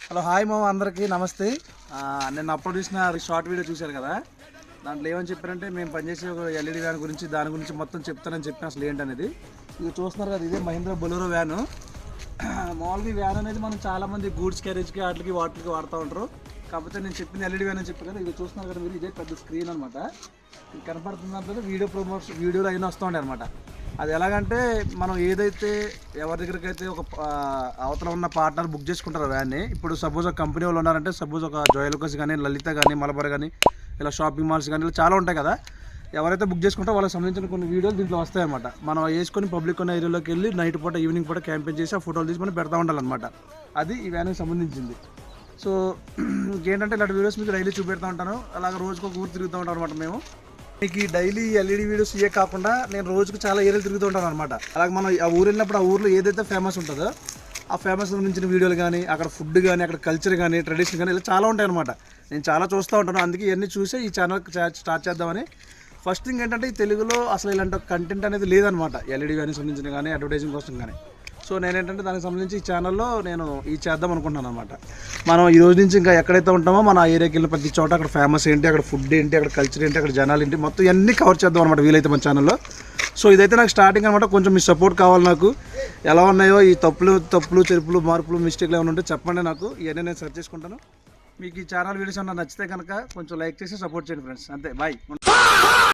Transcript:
Hello hi మామ అందరికీ నమస్తే. నేను అప్లోడ్ చేసిన షార్ట్ వీడియో చూశారు కదా, దాంట్లో ఏమని చెప్పారంటే మేము పనిచేసే ఒక ఎల్ఈడి వ్యాన్ గురించి దాని గురించి మొత్తం చెప్తానని చెప్పిన అసలు ఏంటనేది. ఇది చూస్తున్నారు కదా, ఇదే మహీంద్రా బొలెరో వ్యాను. మామూలుగా ఈ వ్యాన్ అనేది మనం చాలామంది గూడ్స్ క్యారేజ్కి వాటికి వాడుతూ ఉంటారు. కాకపోతే నేను చెప్పింది ఎల్ఈడి వ్యాన్ అని చెప్పాను కదా, ఇది చూస్తున్నారు కదా మీరు, ఇదే పెద్ద స్క్రీన్ అనమాట. ఇది కనపడుతున్న దాంట్లో వీడియోలు అయినా వస్తూ ఉంటాయి అనమాట. అది ఎలాగంటే మనం ఏదైతే ఎవరి దగ్గరికి అయితే ఒక అవతల ఉన్న పార్ట్నర్ బుక్ చేసుకుంటారో వ్యాన్ని, ఇప్పుడు సపోజ్ ఒక కంపెనీ వాళ్ళు ఉన్నారంటే, సపోజ్ ఒక జోయలుకాస్ కానీ, లలిత కానీ, మలబార్ కానీ, ఇలా షాపింగ్ మాల్స్ కానీ ఇలా చాలా ఉంటాయి కదా. ఎవరైతే బుక్ చేసుకుంటారో వాళ్ళకి సంబంధించిన కొన్ని వీడియోలు దీంట్లో వస్తాయన్నమాట. మనం వేసుకొని పబ్లిక్ ఉన్న ఏరియాలోకి వెళ్ళి నైట్ పూట ఈవినింగ్ పూట క్యాంపెయిన్ చేసి ఆ ఫోటోలు తీసి మనం పెడతా ఉండాలన్నమాట. అది ఈ వ్యాన్కి సంబంధించింది. సో ఇంకేంటంటే ఇలాంటి వీడియోస్ మీకు డైలీ చూపెడతా ఉంటాను. అలాగే రోజుకు ఒక ఊరు తిరుగుతూ ఉంటాం అనమాట మేము. మీకు ఈ డైలీ ఎల్ఈడి వీడియోస్ ఇవే కాకుండా నేను రోజుకు చాలా ఏరియాలు తిరుగుతూ ఉంటాను అనమాట. అలాగే మనం ఆ ఊరు వెళ్ళినప్పుడు ఆ ఊర్లో ఏదైతే ఫేమస్ ఉంటుందో ఆ ఫేమస్ సంబంధించిన వీడియోలు కానీ, అక్కడ ఫుడ్ కానీ, అక్కడ కల్చర్ కానీ, ట్రెడిషన్ కానీ ఇలా చాలా ఉంటాయి అనమాట. నేను చాలా చూస్తూ ఉంటాను. అందుకే ఇవన్నీ చూసి ఈ ఛానల్ స్టార్ట్ చేద్దామని. ఫస్ట్ థింగ్ ఏంటంటే ఈ తెలుగులో అసలు ఇలాంటి కంటెంట్ అనేది లేదనమాట, ఎల్ఈడి వ్యాన్కి సంబంధించిన కానీ, అడ్వర్టైజింగ్ కోసం కానీ. సో నేనేంటంటే దానికి సంబంధించి ఈ ఛానల్లో నేను ఇది చేద్దాం అనుకుంటున్నాను అనమాట. మనం ఈ రోజు నుంచి ఇంకా ఎక్కడైతే ఉంటామో మన ఆ ఏరియాకి వెళ్ళిన ప్రతి చోట అక్కడ ఫేమస్ ఏంటి, అక్కడ ఫుడ్ ఏంటి, అక్కడ కల్చర్ ఏంటి, అక్కడ జనాలు ఏంటి, మొత్తం ఇవన్నీ కవర్ చేద్దాం అనమాట వీలైతే మన ఛానల్లో. సో ఇదైతే నాకు స్టార్టింగ్ అనమాట. కొంచెం మీ సపోర్ట్ కావాలి నాకు. ఎలా ఉన్నాయో ఈ తప్పులు చెరుపులు మార్పులు మిస్టేక్లు ఏమైనా ఉంటే చెప్పండి నాకు. ఇవన్నీ నేను సెర్చ్ చేసుకుంటాను. మీకు ఈ ఛానల్ వీడియోస్ ఏమన్నా నచ్చితే కనుక కొంచెం లైక్ చేసి సపోర్ట్ చేయండి ఫ్రెండ్స్. అంతే, బాయ్.